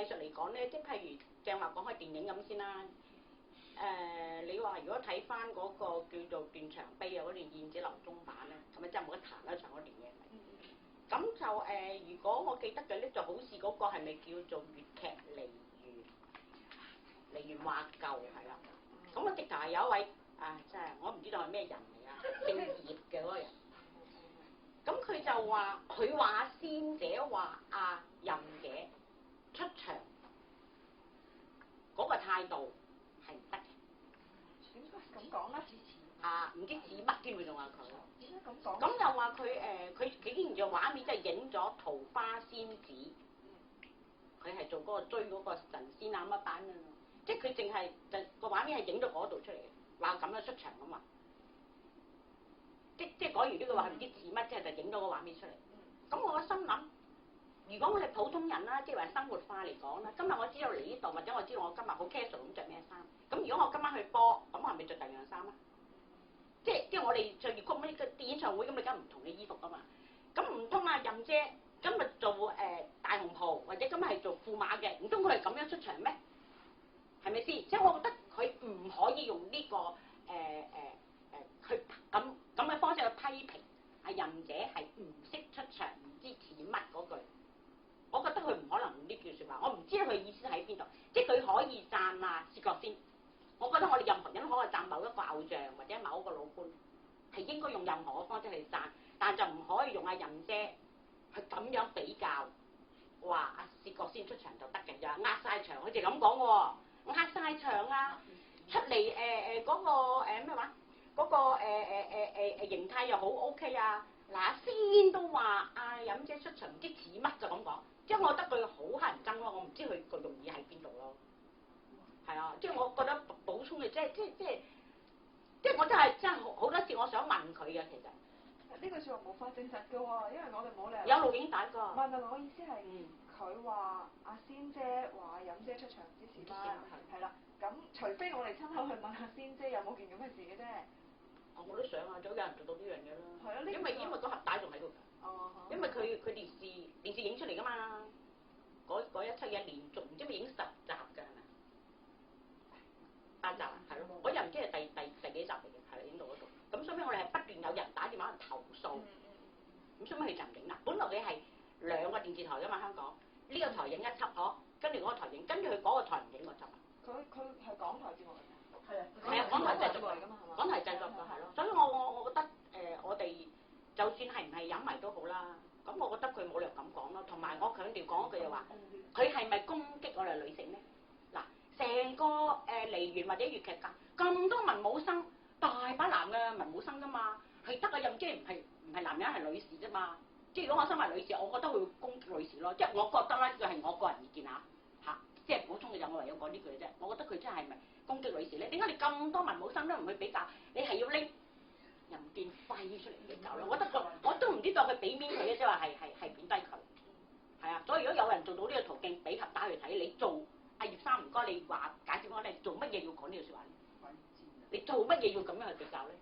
藝術嚟講咧，即係譬如正話講開電影咁先啦。你話如果睇翻嗰個叫做斷腸悲啊嗰段燕子樓中版咧，咁啊真係冇得彈一場嗰段嘢嚟。咁就如果我記得嘅咧，就好似嗰個係咪叫做粵劇梨園話舊係啦。咁我直頭係有一位真係我唔知道係咩人嚟啊，姓葉嘅嗰個人。咁佢就話，佢話仙姐話任姐出場嗰個態度係唔得嘅。點解咁講咧？唔知似乜添，佢仲話佢。點解咁講？咁又話佢竟然就畫面即係影咗《桃花仙子》，佢係做嗰個追嗰個神仙啊乜版啊，即係佢淨係就個畫面係影咗嗰度出嚟嘅，話咁樣出場咁話。即係講完呢句話唔知似乜，即係就影咗個畫面出嚟。咁我心諗，如果我哋普通人啦，即係話生活化嚟講啦，今日我知道嚟呢度，或者我知道我今日好 casual 咁着咩衫，咁如果我今晚去播，咁我係咪着第二樣衫啊？即係我哋着粵曲咁嘅演唱會咁，你梗係唔同嘅衣服噶嘛。咁唔通任姐今日做大紅袍，或者今日係做駙馬嘅，唔通佢係咁樣出場咩？係咪先？即係我覺得佢唔可以用呢個去咁嘅方式去批評任姐係唔識出場，唔知似乜嗰句。我覺得佢唔可能用呢句説話，我唔知佢意思喺邊度。即係佢可以讚薛覺先，我覺得我哋任何人都可以讚某一個偶像或者某一個老倌，係應該用任何嘅方式去讚，但就唔可以用任姐去咁樣比較，話薛覺先出場就得嘅，就壓晒場，佢哋咁講喎，壓晒場啊，出嚟嗰個咩話？嗰個形態又好 OK 啊！嗱，先都話任姐出場唔知似乜就咁講，即係我覺得佢好乞人憎咯，我唔知佢個用意喺邊度咯。係啊，即係我覺得補充嘅，即係我真係好多次我想問佢嘅其實。呢句説話無法證實嘅喎，因為我哋冇理由。有錄影帶㗎。唔係，我意思係佢話仙姐話任姐出場唔知似乜，係啦。咁除非我哋親口去問下仙姐有冇件咁嘅事嘅啫。我都想啊，早有人做到呢樣嘢啦。係啊，因為個盒帶仲喺度㗎。哦。因為佢電視影出嚟㗎嘛，嗰一出嘢連續唔知咪影10集㗎係咪？8集啊，係咯。我又唔知係第幾集嚟嘅，係影到嗰度。咁所以我哋係不斷有人打電話嚟投訴。咁所以佢就唔影啦。本來佢係2個電視台㗎嘛，香港呢個台影一輯嗬，跟住嗰個台影，跟住佢嗰個台唔影個輯啊。佢係港台節目嚟㗎。係啊，港台製作嚟㗎嘛，係嘛？港台製作㗎係咯，所以我覺得我哋就算係唔係飲迷都好啦，咁我覺得佢冇理由咁講咯。同埋我強調講一句就話，佢係咪攻擊我哋女性咧？嗱，成個梨園或者粵劇界咁多文武生，大把男嘅文武生㗎嘛，係得任姐唔係男人係女士啫嘛。即係如果我身為女士，我覺得佢會攻擊女士咯，即係我覺得啦，呢個係我個人意見嚇，即係補充嘅就我唯有講呢句嘅啫。我覺得佢真係咪攻擊女士咧？點解你咁多文武生都唔去比較？你係要拎任劍輝出嚟比較咯？我覺得我都唔知道佢俾面佢嘅，即係話係貶低佢。係啊，所以如果有人做到呢個途徑，比合打去睇，你做葉生唔該，你話解釋我哋做乜嘢要講呢句説話咧？你做乜嘢要咁樣去比較咧？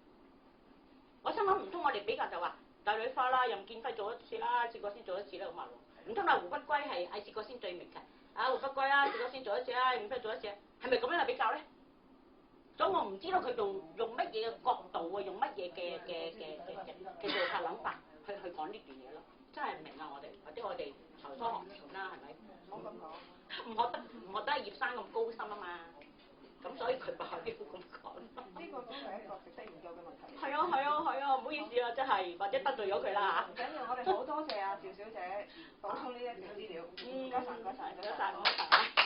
我心諗唔通我哋比較就話大女花啦，任劍輝做一次啦，薛覺先做一次啦咁話喎。唔通胡不歸係薛覺先最名嘅？胡不歸啦，薛覺先做一次啦，任劍輝做一次，係咪咁樣去比較咧？所以我唔知道佢用乜嘢嘅角度啊，用乜嘢嘅做法諗法去講呢段嘢咯，真係唔明啊！我哋或者我哋才疏學淺啦，係咪？唔好咁講。唔覺得葉生咁高深啊嘛，咁所以佢咪要咁講。呢個都係一個值得研究嘅問題。係啊，唔好意思啊，真係或者得罪咗佢啦嚇。唔緊要，我哋好多謝趙小姐補充呢一條資料。唔該晒。唔該晒。